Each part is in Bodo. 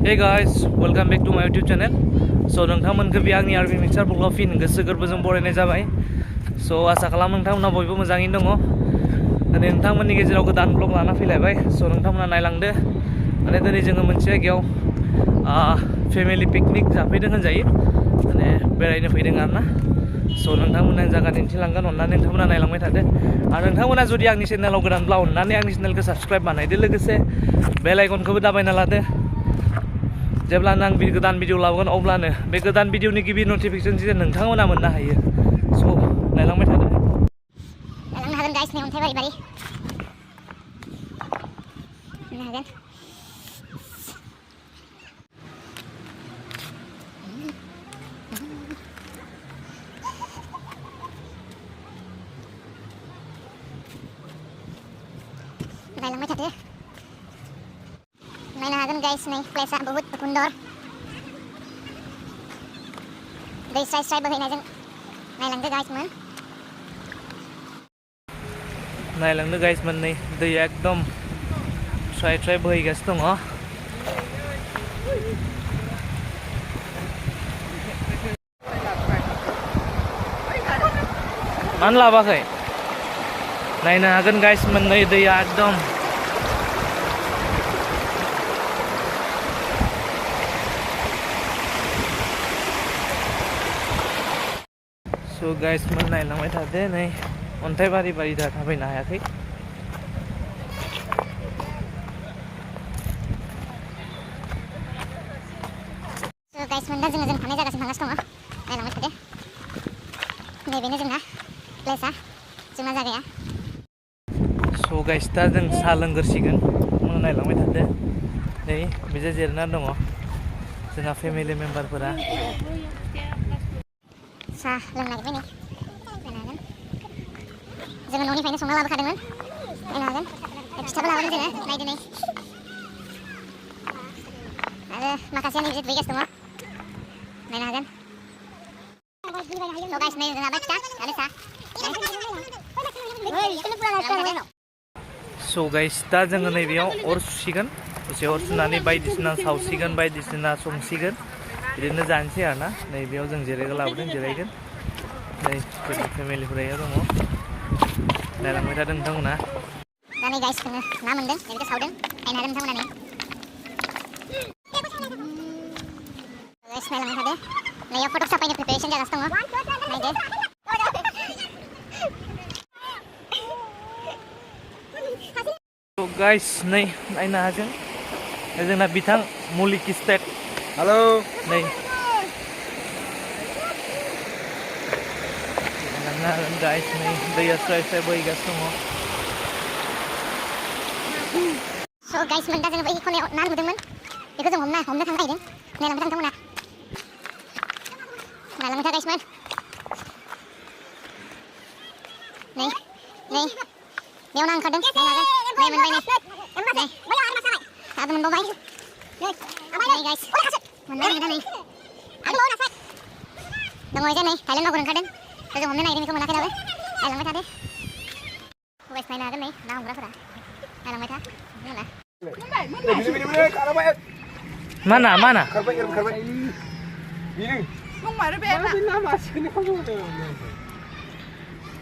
Hey guys, welcome back to my YouTube channel. So नोंथांमोनखौ बे आंनि आरबि मिक्सार ब्लगाव फिन गोसो गोरबोजों बरायनाय जाबाय. So आसा खालामो नोंथांमोना बयबो मोजाङैनो दङ. दिनै नोंथांमोननि गेजेराव गोदान ब्लग लाना फैलायबाय. So नोंथांमोना नायलांदो. माने दिनै जोङो मोनसे जायगायाव फेमिलि पिकनिक जाफैदों होनजायो. माने बेरायनो फैदों आरोना. So नोंथांमोना जायगा दिन्थिलांगोन अननानै नोंथांमोना नायलांबाय थादो. आरो नोंथांमोना जुदि आंनि चेनेलाव गोदानब्ला अननानै आंनि चेनेलखौ साबस्क्राइब बानायदो लोगोसे बेल आइकनखौबो दाबायना लादो. जेब्लानो आं गोदान भिडिअ लाबोगोन अब्लानो बे गोदान भिडिअनि गिबि नटिफिकेसन जे नोंथांमोना मोननो हायो. स' नायलांबाय थादो. नायलांनो हागोन गाइस, नै अन्थाइ बारि बारि नायनो हागोन. नायलांबाय थादो. नायनो हागोन गाइस, नै प्लेसआ बहुत सुन्दर. दै स्राय स्राय बोहैनायजों नायलांदो गाइसमोन. नायलांदो गाइसमोन, नै दैया एकदम स्राय स्राय बोहैगासिनो दङ. मानो लाबाखै? नायनो हागोन गाइसमोन, नै दैया एकदम स' गाइसमोन नायलांबाय थादो. नै अन्थाइ बारि बारि दा थाबायनो हायाखै. स' गाइसमोन, दा जों थानाय जायगासिम थांगासिनो दङ. नायलांबाय थादो. नैबेनो जोंना प्लेसआ, जोंना जायगाया. स' गाइस, दा जों साहा लोंगोरसिगोन. नायलांबाय थादो. नै बिजों जिरायना दङ जोंहा फेमिलि मेम्बारफोरा. साहा लोंनो नागिरबाय नै. नायनो हागोन. जोङो न'निफ्रायनो संना लाबोखादोंमोन. नायनो हागोन. फिथाबो लाबोदों जोङो. नायदो नै. आरो माखासेया नै दुगैगासिनो दङ. नायनो हागोन. स' गाइस, नै जोंहा फिथा आरो साहा. स' गाइस, दा जोङो नैबेयाव अर सुसिगोन. दसे अर सुनानै बायदिसिना सावसिगोन, बायदिसिना संसिगोन. बिदिनो जानोसै आरोना. नैबेयाव जों जिरायग्रा लाबोदों, जिरायगोन. नै फेमिलिफोरा दङ. नायलांबाय थादों नोंथांमोना. दा नै गाइस, जोङो ना मोनदों. बेखौ सावदों. नायनो हागोन नोंथांमोना नै. गाइस, नायलांबाय थादो. नैयाव फट' साफायनो प्रिपेरेसन जागासिनो दङ. नायदो. स' गाइस, नै नायनो हागोन. जोंना बिथां मुलिक स्टेट. हेलौ. नै नायनो हागोन गाइस, नै दैया स्राय स्राय बोहैगासिनो दङ. स' गाइसमोन, दा जोङो बै खनायाव ना नुदोंमोन. बेखौ जों हमनो थांनो नागिरदों. नायलांबाय था नोंथांमोना. नायलांबाय था गाइसमोन. नै बेयाव ना ओंखारदों. नायनो हागोन. नै मोनबाय नै. आरो मोनबावबाय. नै गाइस, मोनबाय नै. दङ एजा नै थाइलेन्ड मागुर ओंखारदों. जों हमनो नागिरदों, बेखौ मोनाखै दाबो. नायलांबाय थादो. गाइस, नायनो हागोन नै ना हमग्राफोरा. नायलांबाय था नोंथांमोना. Mana? Karbaik. Ini.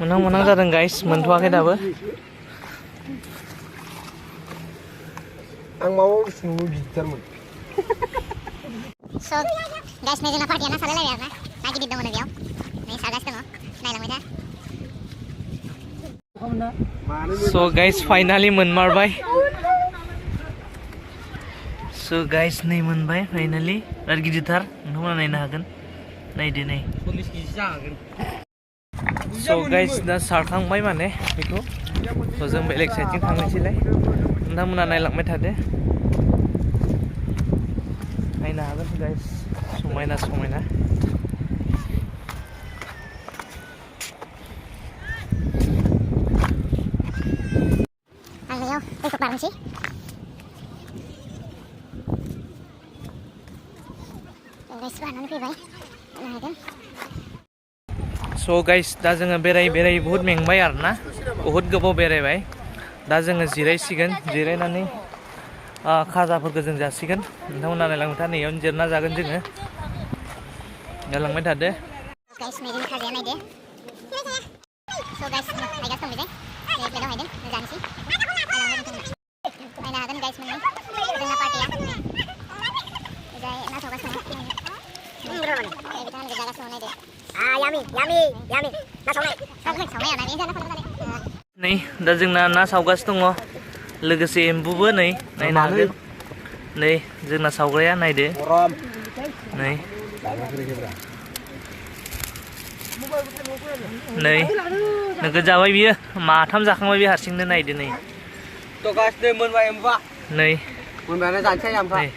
Menang जादों गाइस, मोनथ'वाखै दाबो. आं माबा सोंनो गिदिरथारमोन. स' गाइस, नै जोंना पार्टिया ना सालायलायबाय आरोना. ना गिदिर दङ नै बेयाव. नै सारगासिनो दङ. नायलांबाय था. स' गाइस, फाइनालि मोनमारबाय. स' गाइस, नै मोनबाय फाइनालि. बिराद गिदिरथार. नोंथांमोना नायनो हागोन. नायदो नै. 40 केजि जागोन. स' गाइस, दा सारखांबाय माने बेखौ. स' जों बेलेग साइडथिं थांनोसैलाय. नोंथांमोना नायलांबाय थादो. नायनो हागोन गाइस, समायना समायना. आं बेयाव दैखौ बारनोसै. गाइस, बारनानै फैबाय. नायनो हागोन. स' गाइस, दा जोङो बेराय बुहुद मेंबाय आरोना. बुहुद गोबाव बेरायबाय. दा जोङो जिरायसिगोन. जिरायनानै खाजाफोरखौ जों जासिगोन नोंथांमोना नायलांबाय था नैयावनो जिरना जागोन जोङो नायलांबाय थादो गाइस नायदो खाजाया नायदो स' गाइस नायगासिनो दं बेजों प्लेटाव हायदों जानोसै नायनो हागोन गाइस मोननै जोंना पार्टिया ओजाय ना सावगासिनो दं बिथांमोन जागासिनो नायदो यामि ना सावनाय नायदो जाना फलबाय नै दा जोंना ना सावगासिनो दङ लोगोसे एम्बुबो नै नायनो हागोन नै जोंना सावग्राया नायदो नै नै नोगोद जाबाय बियो माथाम जाखांबाय बे हारसिंनो नायदो नै तो गाइस नै मोनबाय एम्बुआ नै मोनबायानो जानोसै ओमफ्राय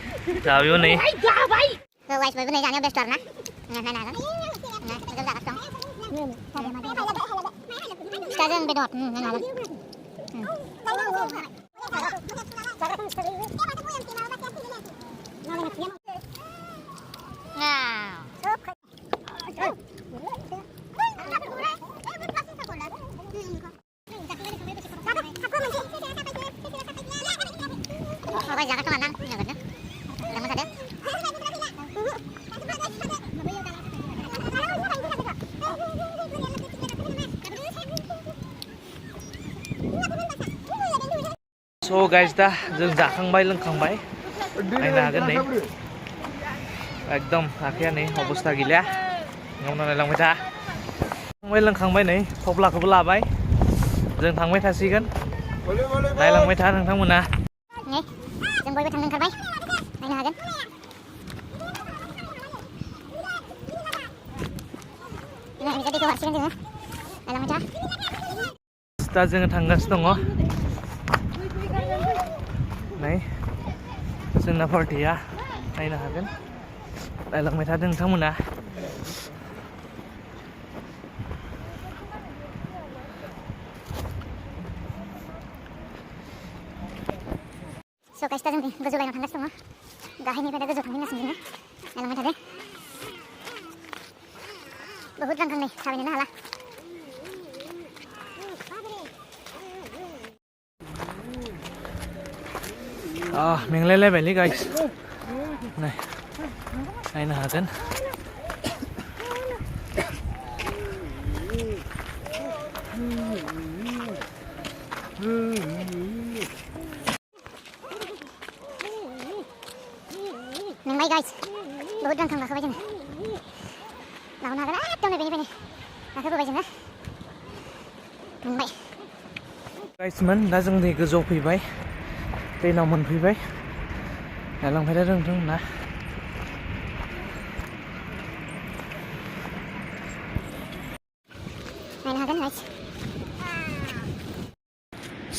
जाबायबो नै स' गाइस बयबो नै जानायाव बेस्थ' आरोना नायनो हागोन नोगोद जागासिनो दं फिथाजों बेदर नायनो हागोन Apa jaga tuh anak, ya bener. Udah mau sadar? So guys दा जों जाखांबाय लोंखांबाय नायनो हागोन नै एकदम आखाया नै अबस्था गैला गावना नायलांबाय था जाखांबाय लोंखांबाय नै थफ्लाखौबो लाबाय जों थांबाय थासिगोन नायलांबाय था नोंथांमोना Nih, जों बयबो थांनो ओंखारबाय नायनो हागोन nah bisa दैखौ हरसिगोन जोङो नायलांबाय था दा जोङो थांगासिनो दङ नै जोंना पार्टिया नायनो हागोन नायलांबाय थादों नोंथांमोना स' गाइस दा जों गोजौ लाइनाव थांगासिनो दङ गाहायनिफ्राय दा गोजौआव थांफिनगासिनो जोङो नायलांबाय थादो बहुद रानखांनाय थाबायनोनो हाला मेंलायलायबायलै गाइस नै नायनो हागोन मेंबाय गाइस बहुद रानखां गाखोबाय जोङो लांनो हागोन एकदम बेनिफ्रायनो गाखोबोबाय जोङो मेंबाय गाइसमोन दा जों नै गोजौआव फैबाय दैनाव मोनफैबाय नायलांबाय थादों नोंथांमोना नायनो हागोन गाइस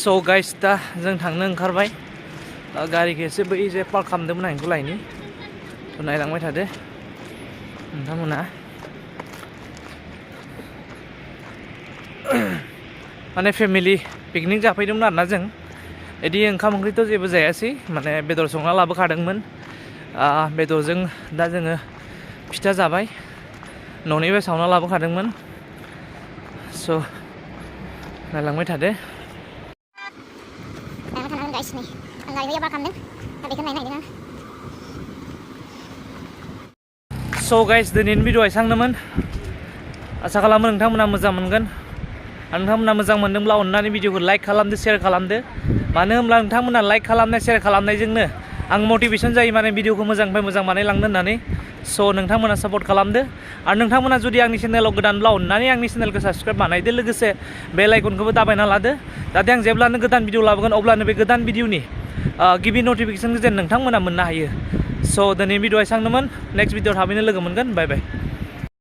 स' गाइस दा जों थांनो ओंखारबाय गारिखौ एसे बै जे पार्क खालामदोंमोन आं बेखौ लायनि नायलांबाय थादो नोंथांमोना माने फेमिलि पिकनिक जाफैदोंमोन आरोना जों बिदि ओंखाम ओंख्रिथ' जेबो जायासै माने बेदर संना लाबोखादोंमोन बेदरजों दा जोङो फिथा जाबाय न'निफ्राय सावना लाबोखादोंमोन स' नायलांबाय थादो नायनो थानांगोन गाइस नै आं गारिखौ एबार खालामदों दा बेखौ नायनो नागिरदों स' गाइस दिनैनि भिडिअ एसांनोमोन आसा खालामो नोंथांमोना मोजां मोनगोन आरो नोंथांमोना मोजां मोनदोंब्ला अननानै भिडिअखौ लाइक खालामदो शेयार खालामदो मानो होनब्ला नोंथांमोना लाइक खालामनाय शेयार खालामनायजोंनो आं मटिभेसन जायो माने भिडिअखौ मोजांनिफ्राय मोजां बानायलांनो होननानै स' नोंथांमोना सापर्ट खालामदो आरो नोंथांमोना जुदि आंनि चेनेलाव गोदानब्ला अननानै आंनि चेनेलखौ साबस्क्राइब बानायदो लोगोसे बेल आइकनखौबो दाबायना लादो जाहाथे आं जेब्लानो गोदान भिडिअ लाबोगोन अब्लानो बे गोदान भिडिअनि गिबि नटिफिकेसनखौ जेन नोंथांमोना मोननो हायो स' दिनैनि भिडिअ एसांनोमोन नेक्स्ट भिडिअ थाबैनो लोगो मोनगोन बाय बाय